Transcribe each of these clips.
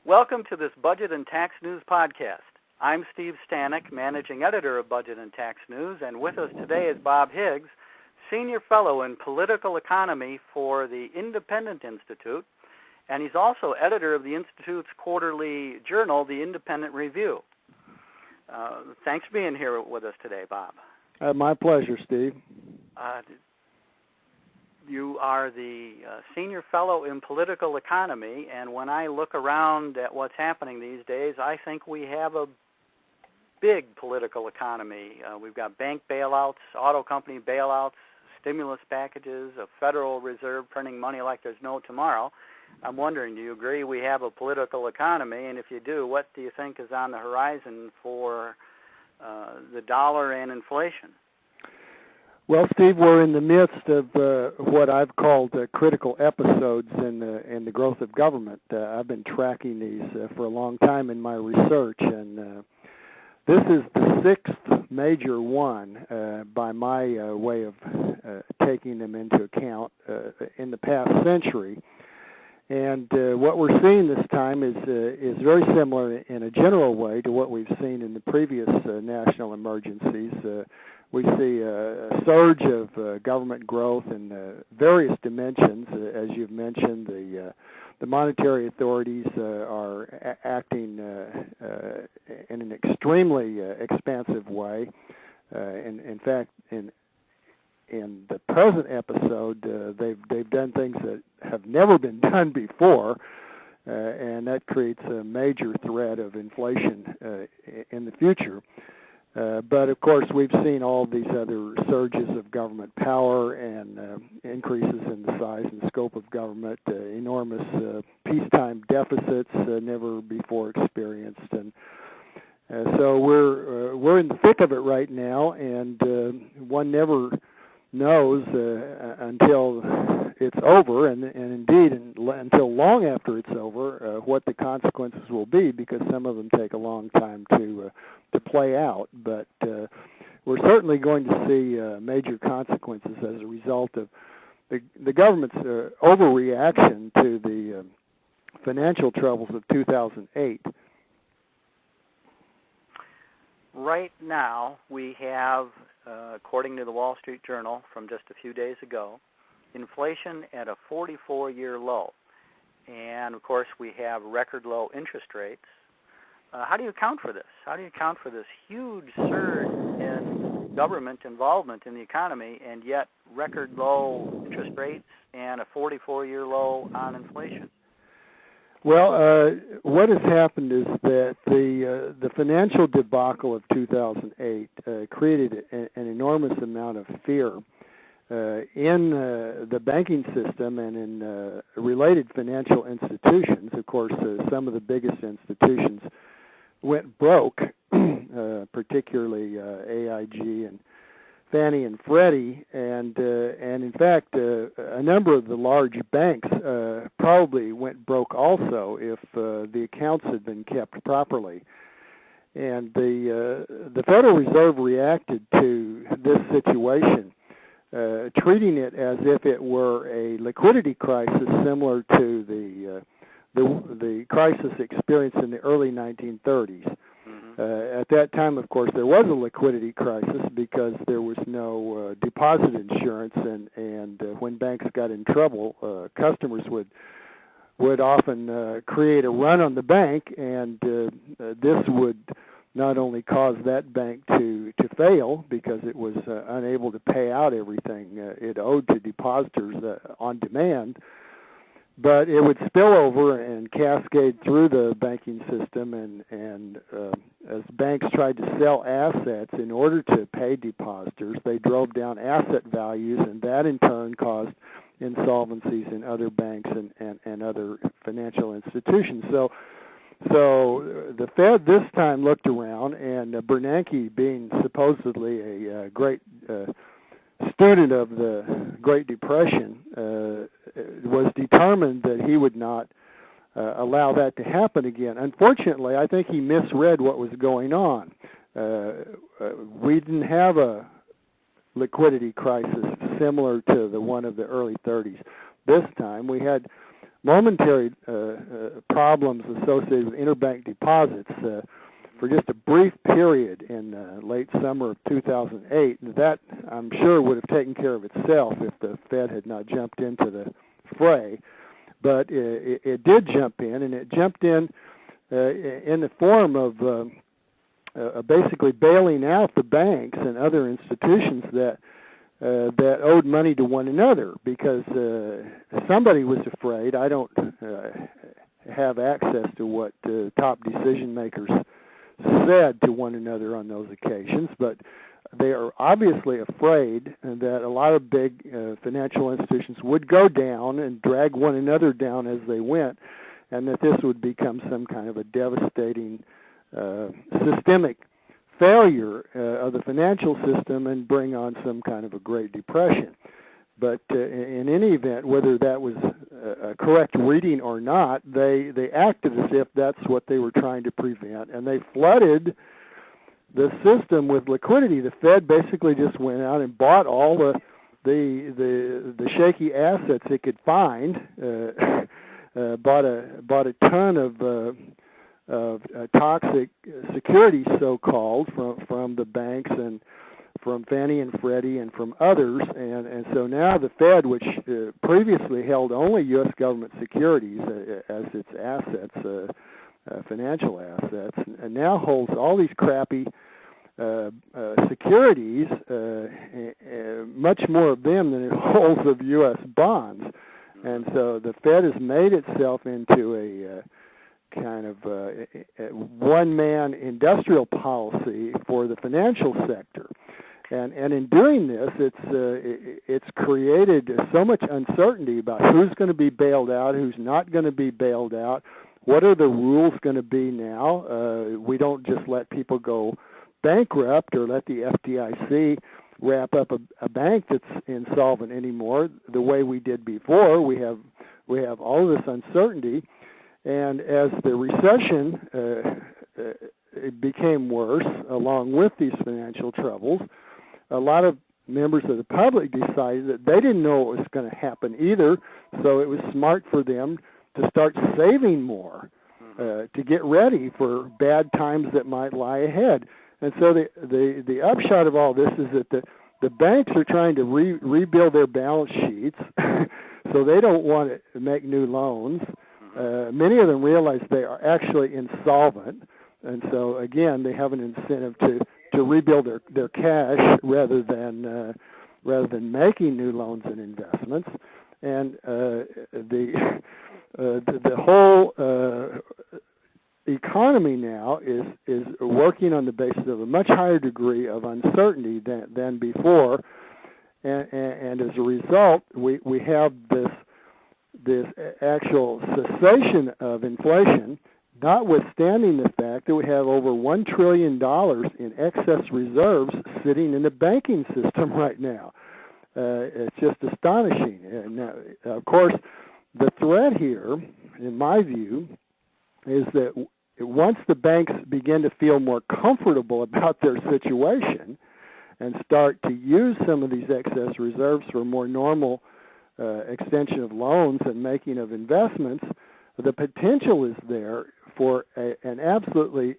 Welcome to this Budget and Tax News podcast. I'm Steve Stanek, Managing Editor of Budget and Tax News, and with us today is Bob Higgs, Senior Fellow in Political Economy for the Independent Institute, and he's also editor of the Institute's quarterly journal, The Independent Review. Thanks for being here with us today, Bob. My pleasure, Steve. You are the Senior Fellow in Political Economy, and when I look around at what's happening these days, I think we have a big political economy. We've got bank bailouts, auto company bailouts, stimulus packages, a Federal Reserve printing money like there's no tomorrow. I'm wondering, do you agree we have a political economy? And if you do, what do you think is on the horizon for the dollar and inflation? Well, Steve, we're in the midst of what I've called critical episodes in the growth of government. I've been tracking these for a long time in my research, and this is the sixth major one by my way of taking them into account in the past century. And what we're seeing this time is very similar in a general way to what we've seen in the previous national emergencies. We see a surge of government growth in various dimensions. As you've mentioned, the monetary authorities are acting in an extremely expansive way. In fact, in the present episode, they've done things that have never been done before, and that creates a major threat of inflation in the future. But of course, we've seen all these other surges of government power and increases in the size and scope of government, enormous peacetime deficits never before experienced, and so we're in the thick of it right now, and one never knows until it's over, and indeed until long after it's over, what the consequences will be, because some of them take a long time to play out. But we're certainly going to see major consequences as a result of the government's overreaction to the financial troubles of 2008. Right now, we have, according to the Wall Street Journal from just a few days ago, inflation at a 44-year low. And, of course, we have record low interest rates. How do you account for this? How do you account for this huge surge in government involvement in the economy and yet record low interest rates and a 44-year low on inflation? Well, what has happened is that the financial debacle of 2008 created an enormous amount of fear in the banking system and in related financial institutions. Of course, some of the biggest institutions went broke, particularly AIG and Fannie and Freddie, and in fact, a number of the large banks probably went broke also if the accounts had been kept properly. And the Federal Reserve reacted to this situation, treating it as if it were a liquidity crisis similar to the crisis experienced in the early 1930s. At that time, of course, there was a liquidity crisis because there was no deposit insurance, and when banks got in trouble, customers would often create a run on the bank, and this would not only cause that bank to fail because it was unable to pay out everything it owed to depositors on demand, but it would spill over and cascade through the banking system, and as banks tried to sell assets in order to pay depositors, they drove down asset values, and that in turn caused insolvencies in other banks and other financial institutions. So the Fed this time looked around, and Bernanke, being supposedly a great student of the Great Depression, was determined that he would not allow that to happen again. Unfortunately, I think he misread what was going on. We didn't have a liquidity crisis similar to the one of the early 30s. This time we had momentary problems associated with interbank deposits for just a brief period in late summer of 2008. And that, I'm sure, would have taken care of itself if the Fed had not jumped into the fray. But it did jump in, and it jumped in the form of basically bailing out the banks and other institutions that owed money to one another, because somebody was afraid. I don't have access to what top decision makers said to one another on those occasions, but they are obviously afraid that a lot of big financial institutions would go down and drag one another down as they went, and that this would become some kind of a devastating systemic failure of the financial system and bring on some kind of a Great Depression. But in any event, whether that was a correct reading or not, they acted as if that's what they were trying to prevent, and they flooded the system with liquidity. The Fed basically just went out and bought all the shaky assets it could find, bought a ton of toxic securities, so-called, from the banks and from Fannie and Freddie and from others, and so now the Fed, which previously held only U.S. government securities as its assets, financial assets, and now holds all these crappy securities, much more of them than it holds of U.S. bonds. And so the Fed has made itself into a kind of one-man industrial policy for the financial sector. And in doing this, it's created so much uncertainty about who's going to be bailed out, who's not going to be bailed out, what are the rules going to be now. We don't just let people go bankrupt or let the FDIC wrap up a bank that's insolvent anymore the way we did before. We have all of this uncertainty, and as the recession it became worse along with these financial troubles, a lot of members of the public decided that they didn't know what was going to happen either, so it was smart for them to start saving more to get ready for bad times that might lie ahead. And so the upshot of all this is that the banks are trying to rebuild their balance sheets, so they don't want to make new loans. Many of them realize they are actually insolvent, and so again they have an incentive to rebuild their cash rather than making new loans and investments. And the whole economy now is working on the basis of a much higher degree of uncertainty than before, and as a result, we have this actual cessation of inflation, notwithstanding the fact that we have over $1 trillion in excess reserves sitting in the banking system right now. It's just astonishing. And now, of course, the threat here, in my view, is that once the banks begin to feel more comfortable about their situation and start to use some of these excess reserves for more normal extension of loans and making of investments, the potential is there for an absolutely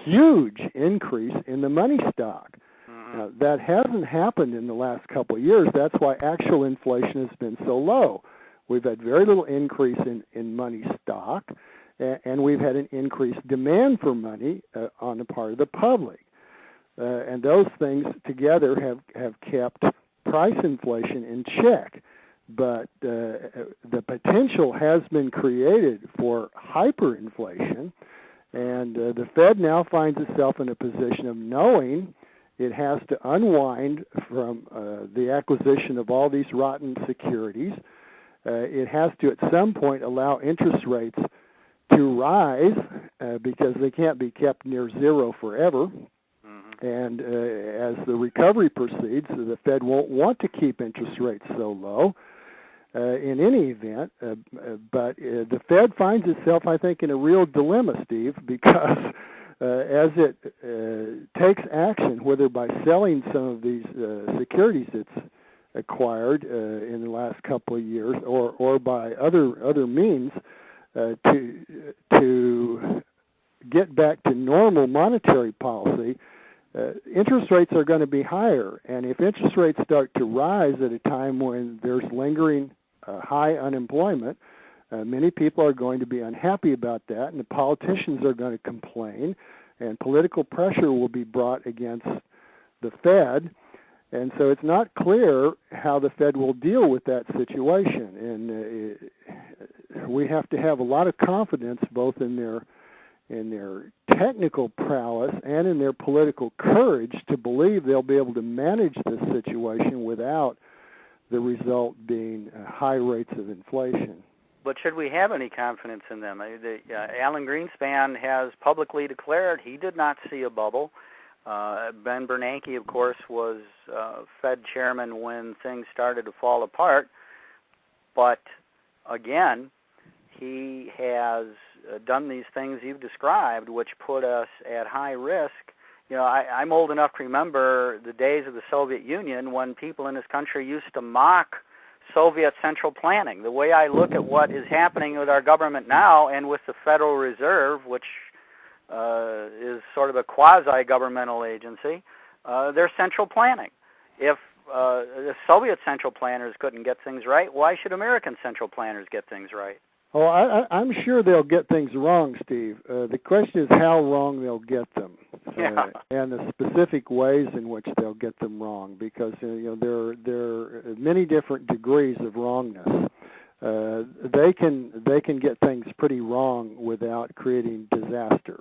huge increase in the money stock. Now, that hasn't happened in the last couple of years. That's why actual inflation has been so low. We've had very little increase in money stock, and we've had an increased demand for money on the part of the public. And those things together have kept price inflation in check. But the potential has been created for hyperinflation, and the Fed now finds itself in a position of knowing it has to unwind from the acquisition of all these rotten securities. It has to, at some point, allow interest rates to rise because they can't be kept near zero forever. And as the recovery proceeds, the Fed won't want to keep interest rates so low. In any event, but the Fed finds itself, I think, in a real dilemma, Steve, because as it takes action, whether by selling some of these securities it's acquired in the last couple of years, or by other means, to get back to normal monetary policy, interest rates are going to be higher. And if interest rates start to rise at a time when there's lingering high unemployment, many people are going to be unhappy about that, and the politicians are going to complain, and political pressure will be brought against the Fed. And so it's not clear how the Fed will deal with that situation. And we have to have a lot of confidence both in their technical prowess and in their political courage to believe they'll be able to manage this situation without the result being high rates of inflation. But should we have any confidence in them? Alan Greenspan has publicly declared he did not see a bubble. Ben Bernanke, of course, was Fed chairman when things started to fall apart. But again, he has done these things you've described, which put us at high risk. You know, I'm old enough to remember the days of the Soviet Union when people in this country used to mock Soviet central planning. The way I look at what is happening with our government now and with the Federal Reserve, which is sort of a quasi-governmental agency, they're central planning. If the Soviet central planners couldn't get things right, why should American central planners get things right? Oh, I'm sure they'll get things wrong, Steve. The question is how wrong they'll get them, and the specific ways in which they'll get them wrong, because there are many different degrees of wrongness. They can get things pretty wrong without creating disaster,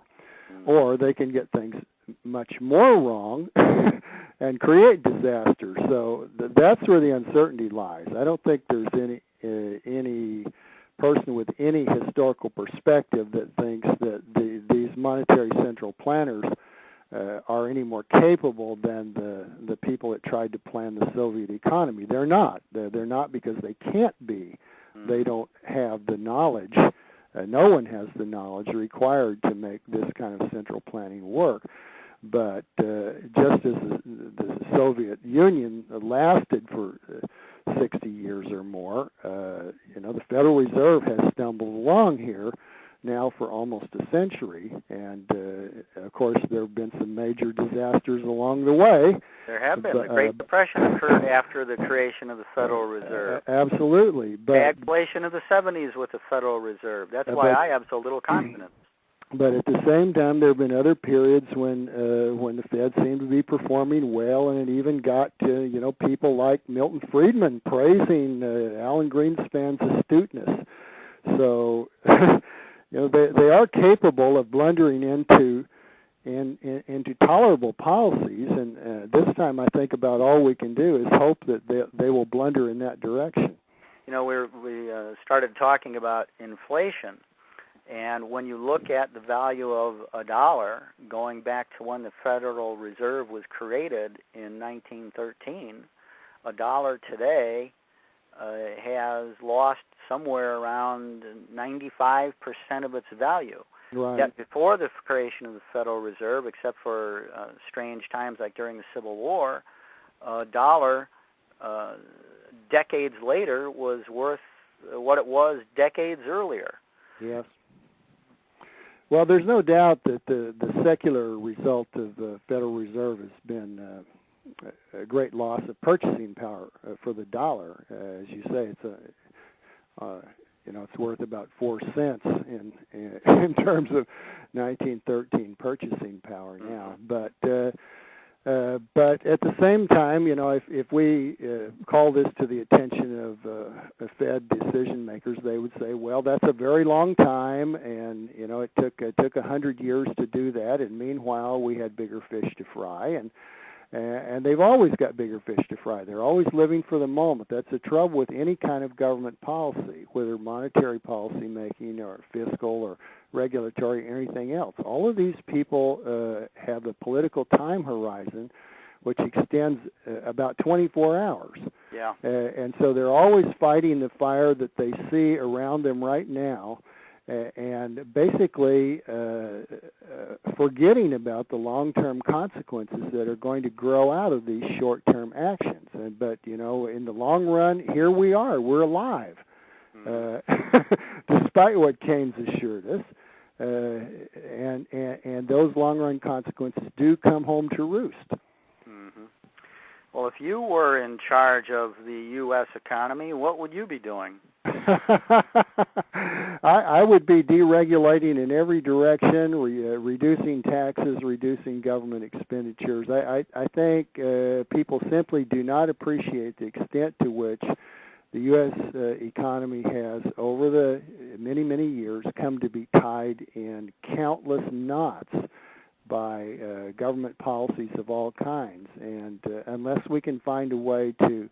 or they can get things much more wrong and create disaster. So that's where the uncertainty lies. I don't think there's any person with any historical perspective that thinks that these monetary central planners are any more capable than the people that tried to plan the Soviet economy. They're not. They're not because they can't be. They don't have the knowledge. No one has the knowledge required to make this kind of central planning work. But just as the Soviet Union lasted for 60 years or more, the Federal Reserve has stumbled along here now for almost a century, and of course there have been some major disasters along the way. There have been. The Great Depression occurred after the creation of the Federal Reserve. Absolutely. Stagflation of the 70s with the Federal Reserve. That's why I have so little confidence. But at the same time, there have been other periods when the Fed seemed to be performing well, and it even got to people like Milton Friedman praising Alan Greenspan's astuteness. So they are capable of blundering into tolerable policies, and this time I think about all we can do is hope that they will blunder in that direction. We started talking about inflation. And when you look at the value of a dollar, going back to when the Federal Reserve was created in 1913, a dollar today has lost somewhere around 95% of its value. Right. Yet before the creation of the Federal Reserve, except for strange times like during the Civil War, a dollar decades later was worth what it was decades earlier. Yes. Well, there's no doubt that the secular result of the Federal Reserve has been a great loss of purchasing power for the dollar. As you say, it's worth about 4 cents in terms of 1913 purchasing power now. But at the same time, if we call this to the attention of Fed decision makers, they would say, well, that's a very long time, and it took 100 years to do that, and meanwhile we had bigger fish to fry, and they've always got bigger fish to fry. They're always living for the moment. That's the trouble with any kind of government policy, whether monetary policy making or fiscal or regulatory or anything else. All of these people have a political time horizon which extends about 24 hours. Yeah. And so they're always fighting the fire that they see around them right now, and basically forgetting about the long-term consequences that are going to grow out of these short-term actions. But, you know, in the long run, here we are. We're alive, despite what Keynes assured us. And those long-run consequences do come home to roost. Mm-hmm. Well, if you were in charge of the U.S. economy, what would you be doing? I would be deregulating in every direction, reducing taxes, reducing government expenditures. I think people simply do not appreciate the extent to which the U.S. Economy has, over the many, many years, come to be tied in countless knots by government policies of all kinds. And unless we can find a way to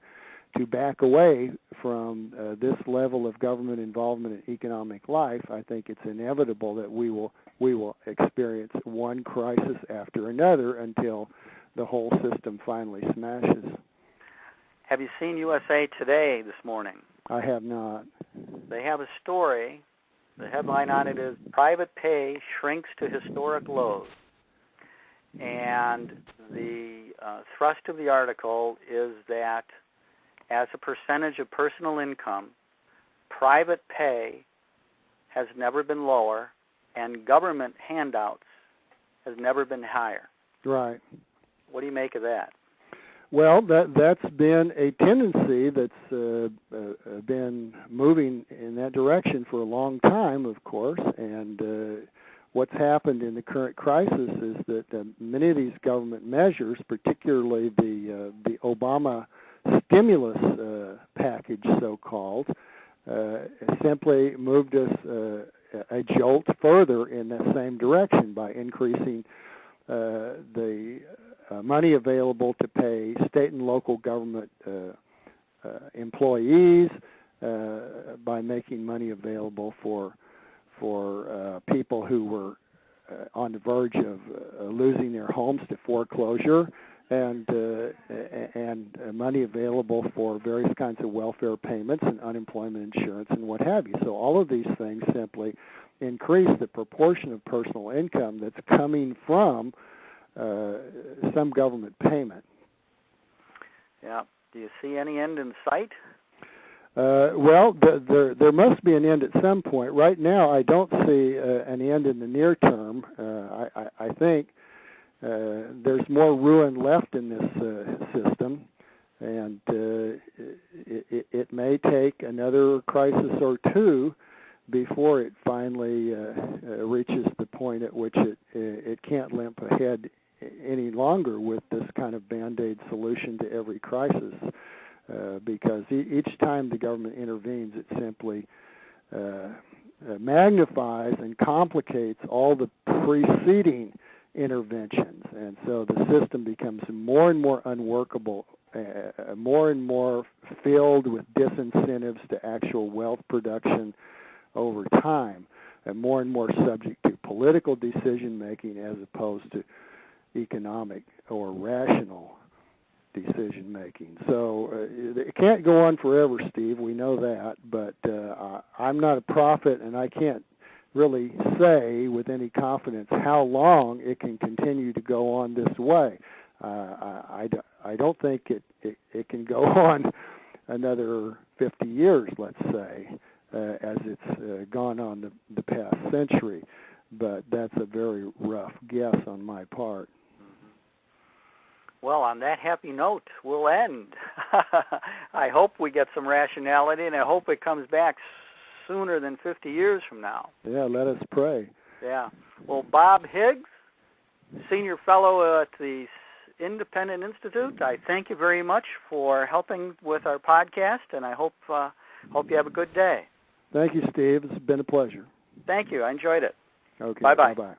back away from this level of government involvement in economic life, I think it's inevitable that we will experience one crisis after another until the whole system finally smashes. Have you seen USA Today this morning? I have not. They have a story. The headline on it is, "Private Pay Shrinks to Historic Lows." And the thrust of the article is that as a percentage of personal income, private pay has never been lower, and government handouts has never been higher. Right. What do you make of that? Well, that's been a tendency that's been moving in that direction for a long time, of course, and what's happened in the current crisis is that many of these government measures, particularly the Obama stimulus package, so-called, simply moved us a jolt further in that same direction by increasing the money available to pay state and local government employees, by making money available for people who were on the verge of losing their homes to foreclosure, and money available for various kinds of welfare payments and unemployment insurance and what have you. So all of these things simply increase the proportion of personal income that's coming from some government payment. Yeah. Do you see any end in sight? Well, there must be an end at some point. Right now, I don't see an end in the near term. I think there's more ruin left in this system, and it may take another crisis or two before it finally reaches the point at which it can't limp ahead any longer with this kind of Band-Aid solution to every crisis, because each time the government intervenes, it simply magnifies and complicates all the preceding interventions, and so the system becomes more and more unworkable, more and more filled with disincentives to actual wealth production over time, and more subject to political decision-making as opposed to economic or rational decision-making. So it can't go on forever, Steve. We know that, but I'm not a prophet, and I can't really say with any confidence how long it can continue to go on this way. I don't think it can go on another 50 years, let's say, as it's gone on the past century, but that's a very rough guess on my part. Well, on that happy note, we'll end. I hope we get some rationality, and I hope it comes back sooner than 50 years from now. Yeah, let us pray. Yeah. Well, Bob Higgs, Senior Fellow at the Independent Institute, I thank you very much for helping with our podcast, and I hope you have a good day. Thank you, Steve. It's been a pleasure. Thank you. I enjoyed it. Okay. Bye-bye. Bye-bye.